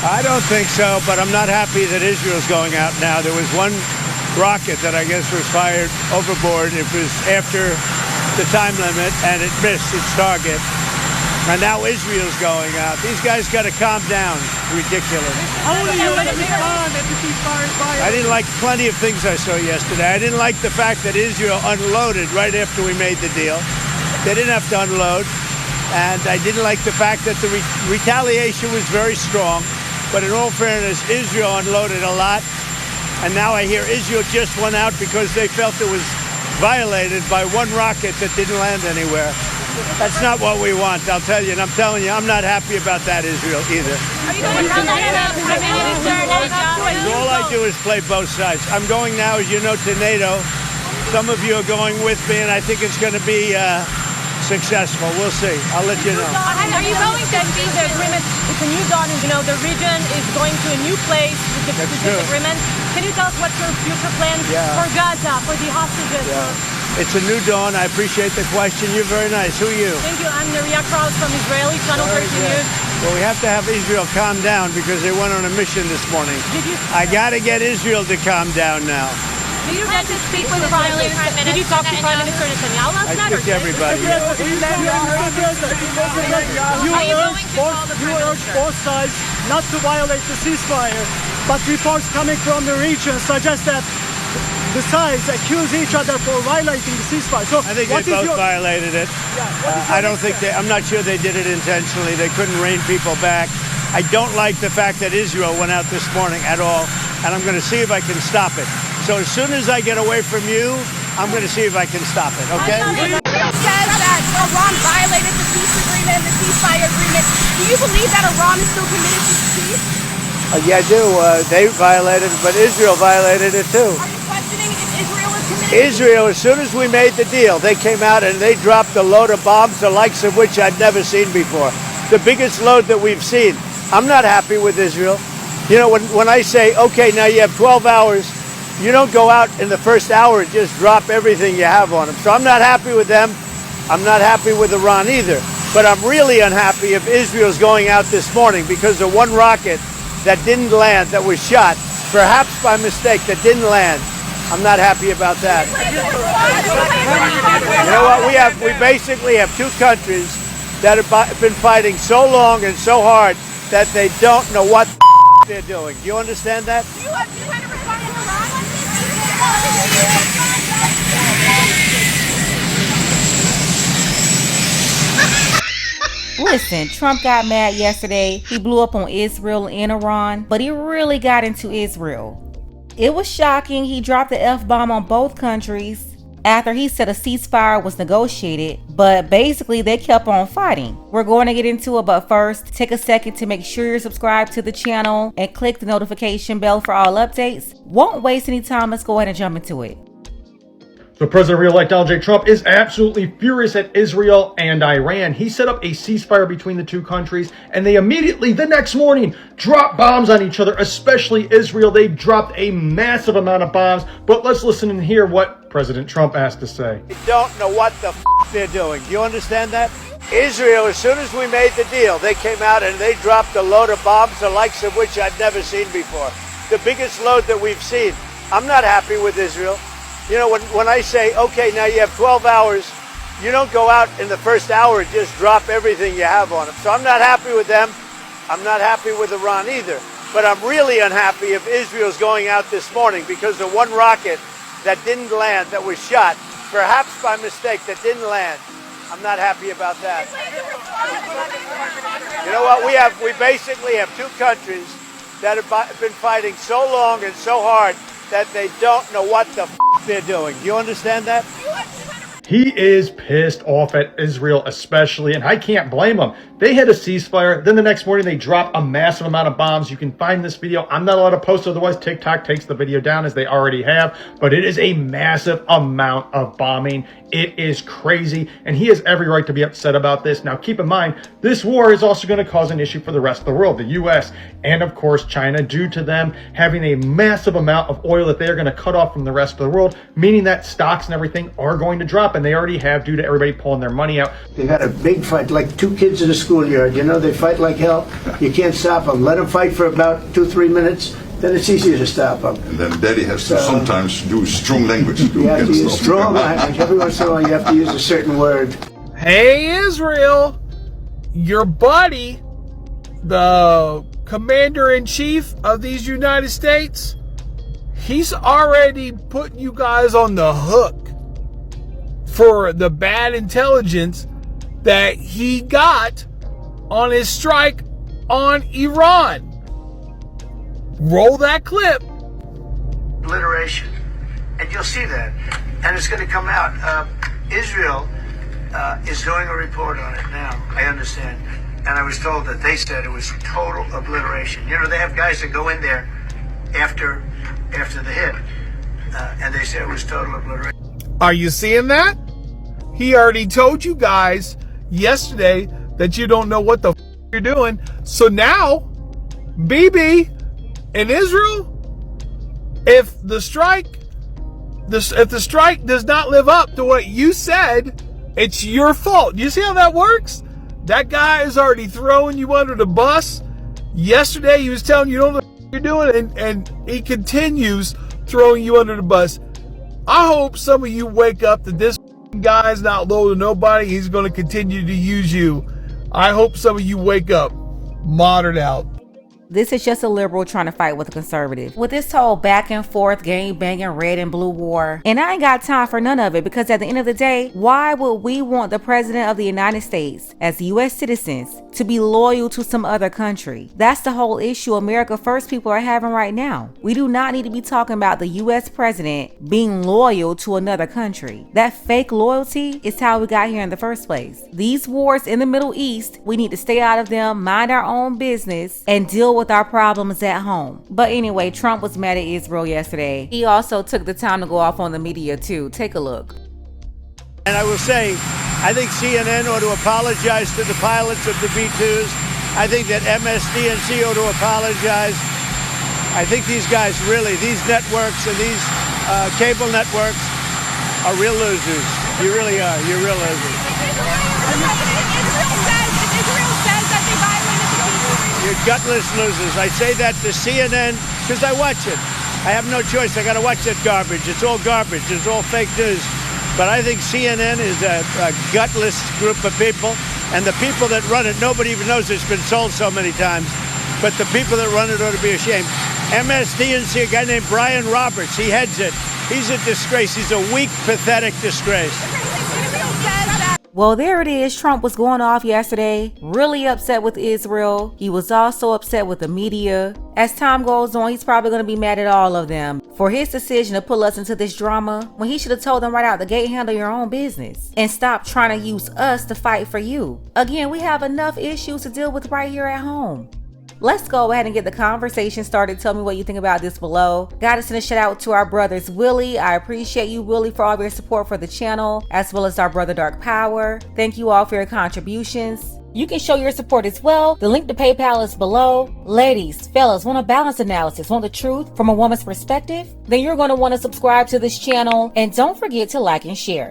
I don't think so, but I'm not happy that Israel's going out now. There was one rocket that I guess was fired overboard. It was after the time limit, and it missed its target. And now Israel's going out. These guys got to calm down. Ridiculous. How will you respond if the ceasefire is fired? I didn't like plenty of things I saw yesterday. I didn't like the fact that Israel unloaded right after we made the deal. They didn't have to unload. And I didn't like the fact that the retaliation was very strong. But in all fairness, Israel unloaded a lot. And now I hear Israel just went out because they felt it was violated by one rocket that didn't land anywhere. That's not what we want, I'll tell you. And I'm telling you, I'm not happy about that, Israel, either. Are you going to tell that Prime Minister All I do is play both sides. I'm going now, as you know, to NATO. Some of you are going with me, and I think it's going to be successful. We'll see. I'll let you know. Are you going to see the agreement? It's a new dawn. You know, the region is going to a new place with this agreement. Can you tell us what's your future plans for Gaza, for the hostages? It's a new dawn. I appreciate the question. You're very nice. Who are you? Thank you. I'm Naria Krause from Israeli Channel 13 News. Well, we have to have Israel calm down because they went on a mission this morning. I got to get Israel to calm down now. Did you get to speak with the Prime Minister? Did you talk to Prime Minister Netanyahu last night? I speak to everybody. You urge both sides not to violate the ceasefire, but reports coming from the region suggest that the sides accuse each other for violating the ceasefire. So I think they both violated it. I don't think I'm not sure they did it intentionally. They couldn't rein people back. I don't like the fact that Israel went out this morning at all, and I'm going to see if I can stop it. So as soon as I get away from you, I'm going to see if I can stop it, okay? Israel says that Iran violated the peace agreement, the ceasefire agreement. Do you believe that Iran is still committed to peace? Yeah, I do. They violated it, but Israel violated it too. Are you questioning if Israel is committed? Israel, as soon as we made the deal, they came out and they dropped a load of bombs, the likes of which I'd never seen before. The biggest load that we've seen. I'm not happy with Israel. You know, when I say, okay, now you have 12 hours, you don't go out in the first hour and just drop everything you have on them. So I'm not happy with them. I'm not happy with Iran either. But I'm really unhappy if Israel's going out this morning because of one rocket that didn't land, that was shot, perhaps by mistake, that didn't land. I'm not happy about that. You know what? We basically have two countries that have been fighting so long and so hard that they don't know what they're doing. Do you understand that? Do you have to respond to Iran on this? Listen, Trump got mad yesterday. He blew up on Israel and Iran, but he really got into Israel. It was shocking. He dropped the F-bomb on both countries after he said a ceasefire was negotiated, but basically they kept on fighting. We're going to get into it, but first, take a second to make sure you're subscribed to the channel and click the notification bell for all updates. Won't waste any time. Let's go ahead and jump into it. So President-elect Donald J. Trump is absolutely furious at Israel and Iran. He set up a ceasefire between the two countries, and they immediately, the next morning, dropped bombs on each other, especially Israel. They dropped a massive amount of bombs, but let's listen and hear what President Trump has to say. They don't know what the they're doing. Do you understand that? Israel, as soon as we made the deal, they came out and they dropped a load of bombs, the likes of which I'd never seen before. The biggest load that we've seen. I'm not happy with Israel. You know, when I say, okay, now you have 12 hours, you don't go out in the first hour and just drop everything you have on them. So I'm not happy with them. I'm not happy with Iran either. But I'm really unhappy if Israel's going out this morning because of one rocket that didn't land, that was shot, perhaps by mistake, that didn't land. I'm not happy about that. You know what? We basically have two countries that have been fighting so long and so hard that they don't know what the they're doing. Do you understand that? He is pissed off at Israel especially, and I can't blame him. They had a ceasefire. Then the next morning, they drop a massive amount of bombs. You can find this video. I'm not allowed to post, otherwise TikTok takes the video down, as they already have. But it is a massive amount of bombing. It is crazy, and he has every right to be upset about this. Now, keep in mind, this war is also going to cause an issue for the rest of the world, the U.S. and, of course, China, due to them having a massive amount of oil that they are going to cut off from the rest of the world, meaning that stocks and everything are going to drop, and they already have due to everybody pulling their money out. They had a big fight, like two kids in a schoolyard. You know, they fight like hell. You can't stop them. Let them fight for about 2-3 minutes. Then it's easier to stop them. And then Daddy has to sometimes do strong language. You have to use strong language. Every once in a while you have to use a certain word. Hey, Israel, your buddy, the commander-in-chief of these United States, he's already putting you guys on the hook for the bad intelligence that he got on his strike on Iran. Roll that clip. Obliteration. And you'll see that. And it's going to come out. Israel is doing a report on it now, I understand. And I was told that they said it was total obliteration. You know, they have guys that go in there after the hit, and they say it was total obliteration. Are you seeing that? He already told you guys yesterday that you don't know what the you're doing. So now, BB in Israel, if the strike does not live up to what you said, it's your fault. You see how that works? That guy is already throwing you under the bus. Yesterday he was telling you don't know what you're doing, and he continues throwing you under the bus. I hope some of you wake up that this guy's not low to nobody. He's going to continue to use you. I hope some of you wake up. Moderate out. This is just a liberal trying to fight with a conservative. With this whole back and forth, gang banging, red and blue war. And I ain't got time for none of it, because at the end of the day, why would we want the president of the United States, as US citizens, to be loyal to some other country? That's the whole issue America First people are having right now. We do not need to be talking about the US president being loyal to another country. That fake loyalty is how we got here in the first place. These wars in the Middle East, we need to stay out of them, mind our own business, and deal with our problems at home. But anyway, Trump was mad at Israel yesterday. He also took the time to go off on the media too. Take a look. And I will say, I think CNN ought to apologize to the pilots of the B-2s. I think that MSDNC ought to apologize. I think these guys really, these networks and these cable networks are real losers. You really are. You're real losers. Israel says that they violated the peace. You're gutless losers. I say that to CNN because I watch it. I have no choice. I got to watch that garbage. It's all garbage. It's all fake news. But I think CNN is a gutless group of people. And the people that run it, nobody even knows it's been sold so many times. But the people that run it ought to be ashamed. MSDNC, a guy named Brian Roberts, he heads it. He's a disgrace. He's a weak, pathetic disgrace. Well, there it is. Trump was going off yesterday, really upset with Israel. He was also upset with the media. As time goes on, he's probably going to be mad at all of them for his decision to pull us into this drama when he should have told them right out the gate, handle your own business and stop trying to use us to fight for you. Again, we have enough issues to deal with right here at home. Let's go ahead and get the conversation started. Tell me what you think about this below. Gotta send a shout out to our brothers Willie. I appreciate you, Willie, for all of your support for the channel, as well as our brother Dark Power. Thank you all for your contributions. You can show your support as well. The link to PayPal is below. Ladies, fellas, want a balanced analysis, want the truth from a woman's perspective? Then you're going to want to subscribe to this channel, and don't forget to like and share.